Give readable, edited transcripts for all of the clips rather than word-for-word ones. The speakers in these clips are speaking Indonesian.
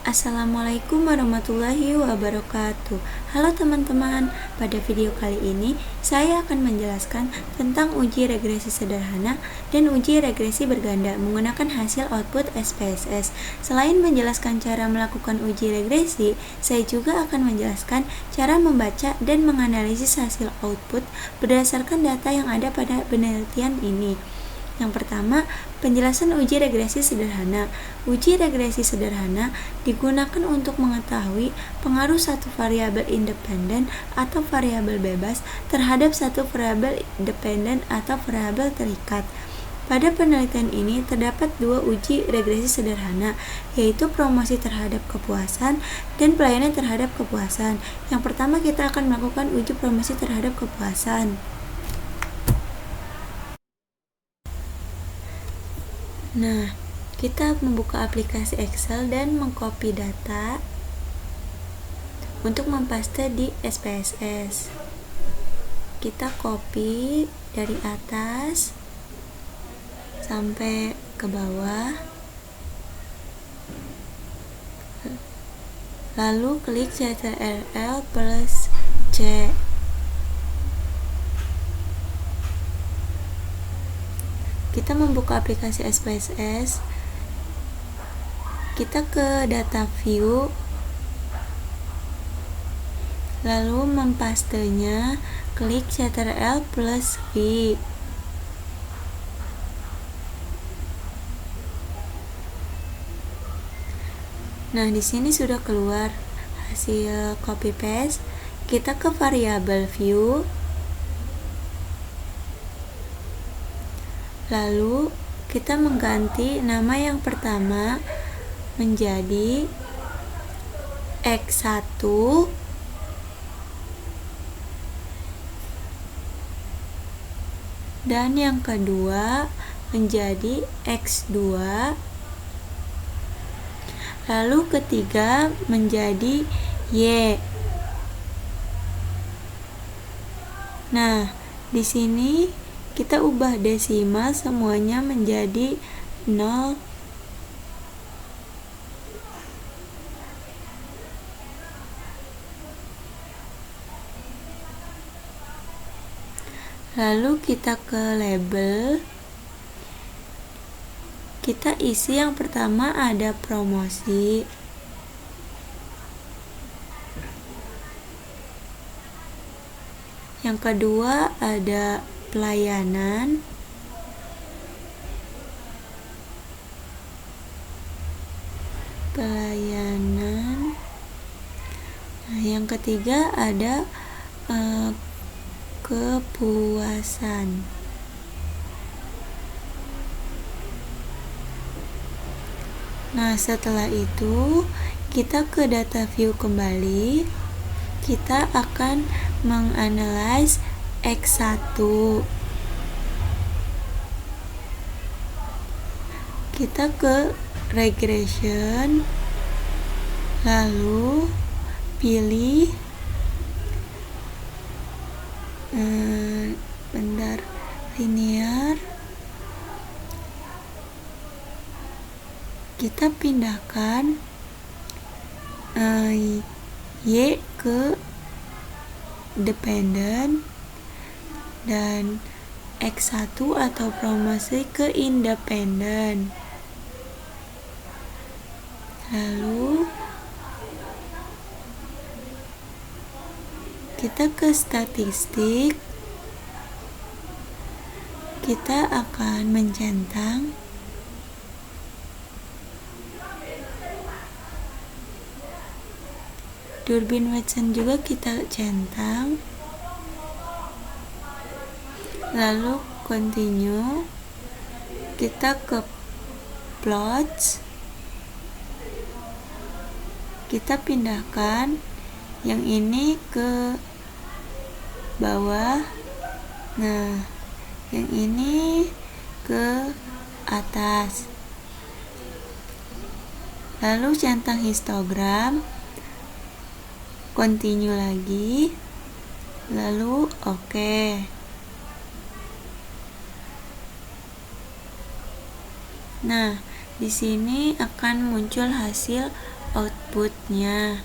Assalamualaikum warahmatullahi wabarakatuh. Halo teman-teman, pada video kali ini saya akan menjelaskan tentang uji regresi sederhana dan uji regresi berganda menggunakan hasil output SPSS. Selain menjelaskan cara melakukan uji regresi, saya juga akan menjelaskan cara membaca dan menganalisis hasil output berdasarkan data yang ada pada penelitian ini. Yang pertama, penjelasan uji regresi sederhana. Uji regresi sederhana digunakan untuk mengetahui pengaruh satu variabel independen atau variabel bebas terhadap satu variabel dependen atau variabel terikat. Pada penelitian ini terdapat dua uji regresi sederhana, yaitu promosi terhadap kepuasan dan pelayanan terhadap kepuasan. Yang pertama, kita akan melakukan uji promosi terhadap kepuasan. Nah, kita membuka aplikasi Excel dan mengcopy data untuk mempaste di SPSS. Kita copy dari atas sampai ke bawah, lalu klik Ctrl plus C. Kita membuka aplikasi SPSS, kita ke data view, lalu mempastenya, klik Ctrl plus V. Nah, di sini sudah keluar hasil copy paste. Kita ke variabel view, lalu kita mengganti nama yang pertama menjadi X1 dan yang kedua menjadi X2, lalu ketiga menjadi Y. Nah, di sini kita ubah desimal semuanya menjadi 0. Lalu kita ke label. Kita isi yang pertama ada promosi. Yang kedua ada pelayanan. Nah, yang ketiga ada kepuasan. Nah, setelah itu kita ke data view kembali. Kita akan menganalisis X1. Kita ke regression, lalu pilih linear. Kita pindahkan Y ke dependent dan X1 atau promosi ke independent. Lalu kita ke statistik. Kita akan mencentang Durbin Watson juga kita centang, lalu continue. Kita ke plots, kita pindahkan yang ini ke bawah, nah yang ini ke atas, lalu centang histogram, continue lagi, lalu oke. Nah, di sini akan muncul hasil outputnya.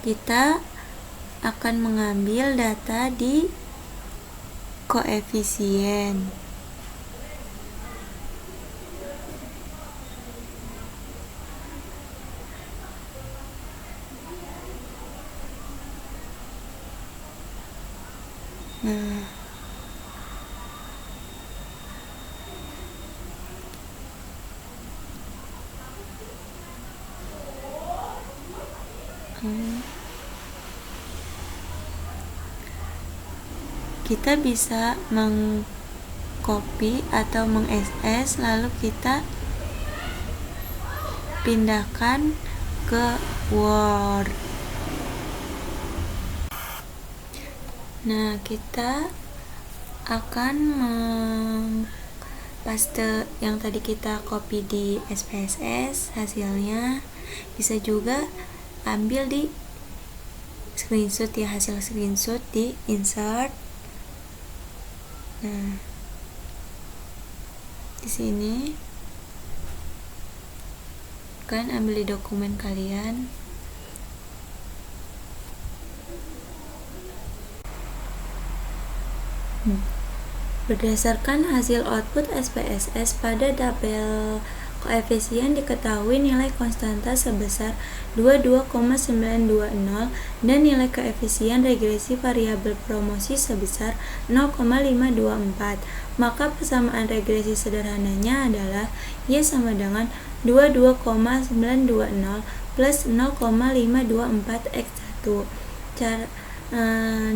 Kita akan mengambil data di koefisien. Nah, kita bisa mengcopy atau meng-SS, lalu kita pindahkan ke Word. Nah, kita akan paste yang tadi kita copy di SPSS hasilnya. Bisa juga ambil di screenshot ya, hasil screenshot di insert. Nah, di sini kan ambil di dokumen kalian. Berdasarkan hasil output SPSS pada tabel koefisien diketahui nilai konstanta sebesar 22,920 dan nilai koefisien regresi variabel promosi sebesar 0,524. Maka persamaan regresi sederhananya adalah Y sama dengan 22,920 plus 0,524 X1.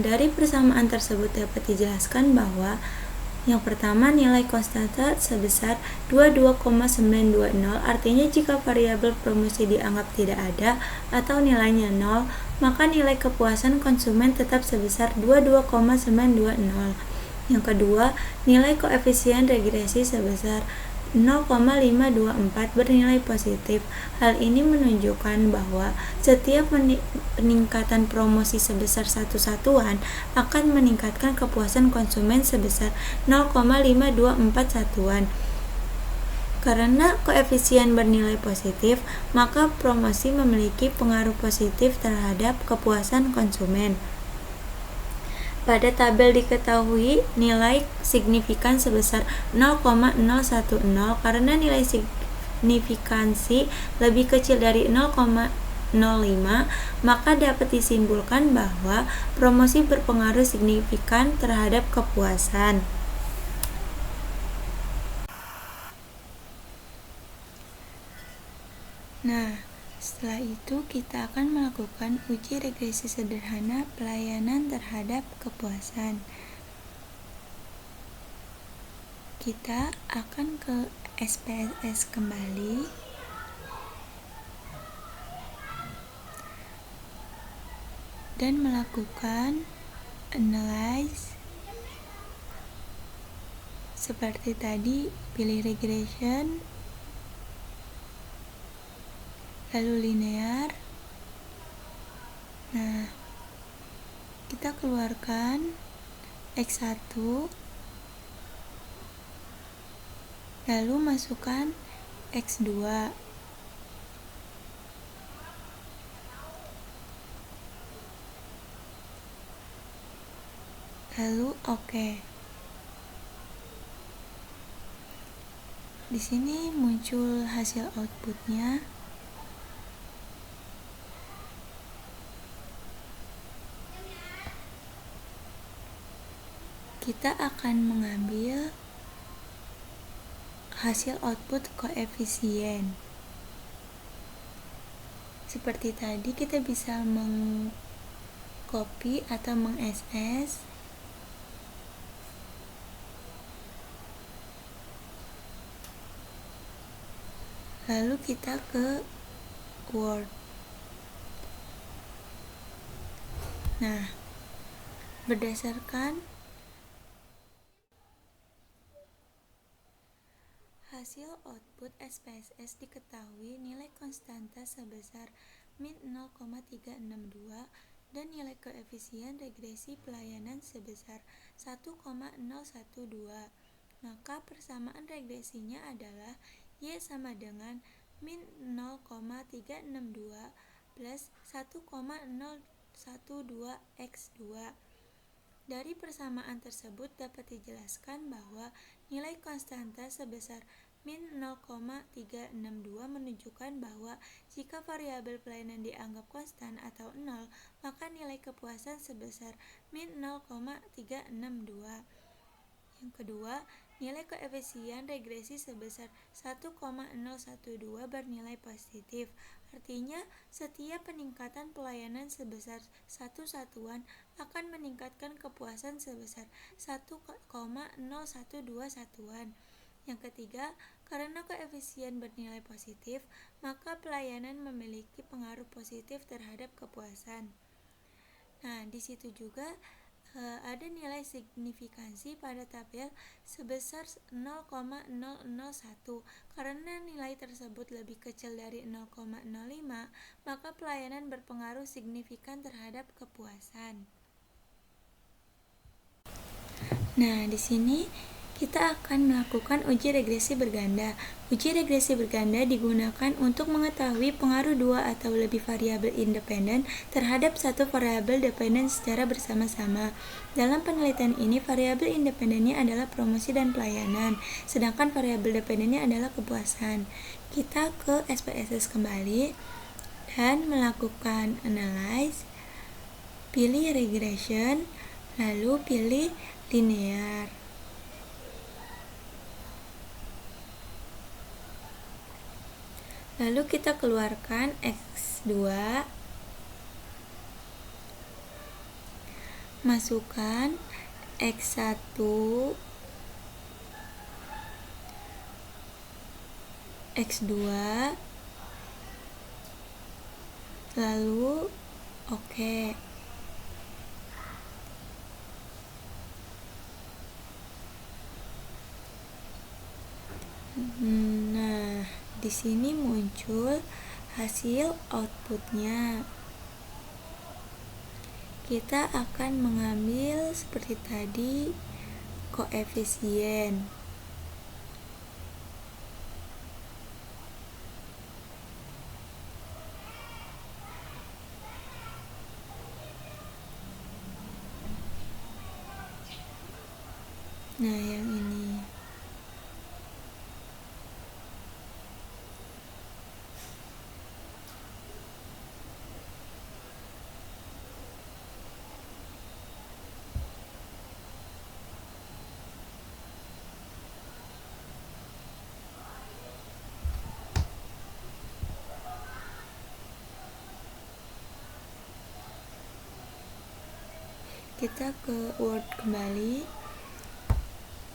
Dari persamaan tersebut dapat dijelaskan bahwa yang pertama, nilai konstanta sebesar 22,920, artinya jika variabel promosi dianggap tidak ada atau nilainya 0, maka nilai kepuasan konsumen tetap sebesar 22,920. Yang kedua, nilai koefisien regresi sebesar 0,524 bernilai positif. Hal ini menunjukkan bahwa setiap peningkatan promosi sebesar 1 satuan akan meningkatkan kepuasan konsumen sebesar 0,524 satuan. Karena koefisien bernilai positif, maka promosi memiliki pengaruh positif terhadap kepuasan konsumen. Pada tabel diketahui nilai signifikan sebesar 0,010 karena nilai signifikansi lebih kecil dari 0,05, maka dapat disimpulkan bahwa promosi berpengaruh signifikan terhadap kepuasan. Nah, setelah itu kita akan melakukan uji regresi sederhana pelayanan terhadap kepuasan. Kita akan ke SPSS kembali. Dan melakukan analyze. Seperti tadi, pilih regression, lalu linear. Nah, kita keluarkan X1, lalu masukkan X2. Lalu oke. Di sini muncul hasil outputnya. Kita akan mengambil hasil output koefisien. Seperti tadi, kita bisa mengcopy atau meng-SS. Lalu kita ke Word. Nah, berdasarkan hasil output SPSS diketahui nilai konstanta sebesar min 0,362 dan nilai koefisien regresi pelayanan sebesar 1,012. Maka persamaan regresinya adalah Y sama dengan min 0,362 plus 1,012 X2. Dari persamaan tersebut dapat dijelaskan bahwa nilai konstanta sebesar min 0,362 menunjukkan bahwa jika variabel pelayanan dianggap konstan atau 0, maka nilai kepuasan sebesar min 0,362. Yang kedua, nilai koefisien regresi sebesar 1,012 bernilai positif. Artinya, setiap peningkatan pelayanan sebesar 1 satuan akan meningkatkan kepuasan sebesar 1,012 satuan. Yang ketiga, karena koefisien bernilai positif, maka pelayanan memiliki pengaruh positif terhadap kepuasan. Nah, di situ juga ada nilai signifikansi pada tabel sebesar 0,001. Karena nilai tersebut lebih kecil dari 0,05, maka pelayanan berpengaruh signifikan terhadap kepuasan. Nah, di sini kita akan melakukan uji regresi berganda. Uji regresi berganda digunakan untuk mengetahui pengaruh dua atau lebih variabel independen terhadap satu variabel dependen secara bersama-sama. Dalam penelitian ini, variabel independennya adalah promosi dan pelayanan, sedangkan variabel dependennya adalah kepuasan. Kita ke SPSS kembali dan melakukan analyze, pilih regression, lalu pilih linear. Lalu kita keluarkan X2, masukkan X1, X2, lalu oke. Nah, di sini muncul hasil outputnya. Kita akan mengambil seperti tadi koefisien. Nah, yang ini. Kita ke Word kembali.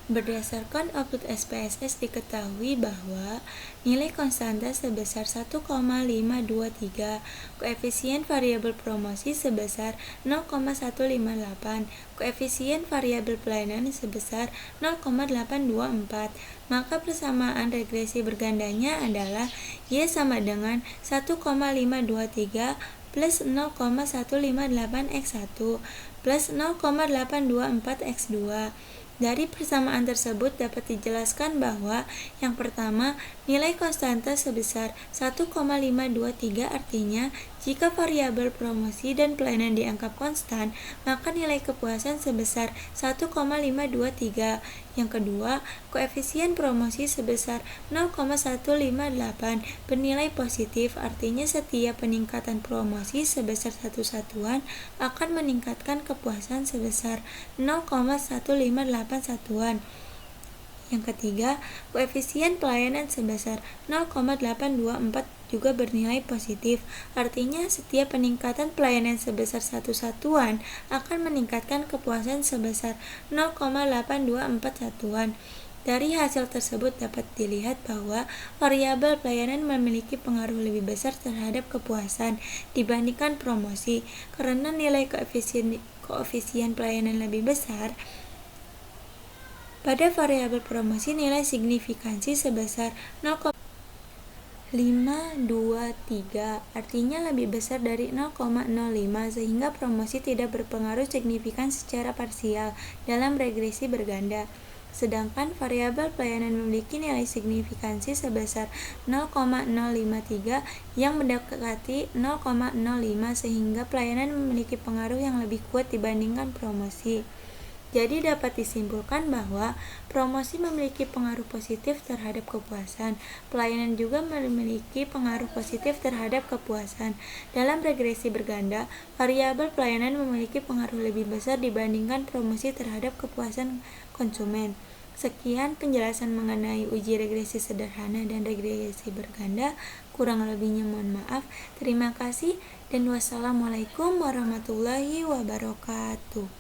Berdasarkan output SPSS diketahui bahwa nilai konstanta sebesar 1,523, koefisien variabel promosi sebesar 0,158, koefisien variabel pelayanan sebesar 0,824. Maka persamaan regresi bergandanya adalah Y sama dengan 1,523 plus 0,158 X1 plus 0,824 X2. Dari persamaan tersebut dapat dijelaskan bahwa yang pertama, nilai konstanta sebesar 1,523 artinya jika variabel promosi dan pelayanan dianggap konstan, maka nilai kepuasan sebesar 1,523. Yang kedua, koefisien promosi sebesar 0,158 bernilai positif, artinya setiap peningkatan promosi sebesar 1 satuan akan meningkatkan kepuasan sebesar 0,158 satuan. Yang ketiga, koefisien pelayanan sebesar 0,824 juga bernilai positif, artinya setiap peningkatan pelayanan sebesar 1 satuan akan meningkatkan kepuasan sebesar 0,824 satuan. Dari hasil tersebut dapat dilihat bahwa variabel pelayanan memiliki pengaruh lebih besar terhadap kepuasan dibandingkan promosi, karena nilai koefisien pelayanan lebih besar. Pada variabel promosi, nilai signifikansi sebesar 0. 5, 2, 3 artinya lebih besar dari 0,05 sehingga promosi tidak berpengaruh signifikan secara parsial dalam regresi berganda. Sedangkan variabel pelayanan memiliki nilai signifikansi sebesar 0,053 yang mendekati 0,05 sehingga pelayanan memiliki pengaruh yang lebih kuat dibandingkan promosi. Jadi dapat disimpulkan bahwa promosi memiliki pengaruh positif terhadap kepuasan. Pelayanan juga memiliki pengaruh positif terhadap kepuasan. Dalam regresi berganda, variabel pelayanan memiliki pengaruh lebih besar dibandingkan promosi terhadap kepuasan konsumen. Sekian penjelasan mengenai uji regresi sederhana dan regresi berganda. Kurang lebihnya mohon maaf. Terima kasih dan wassalamualaikum warahmatullahi wabarakatuh.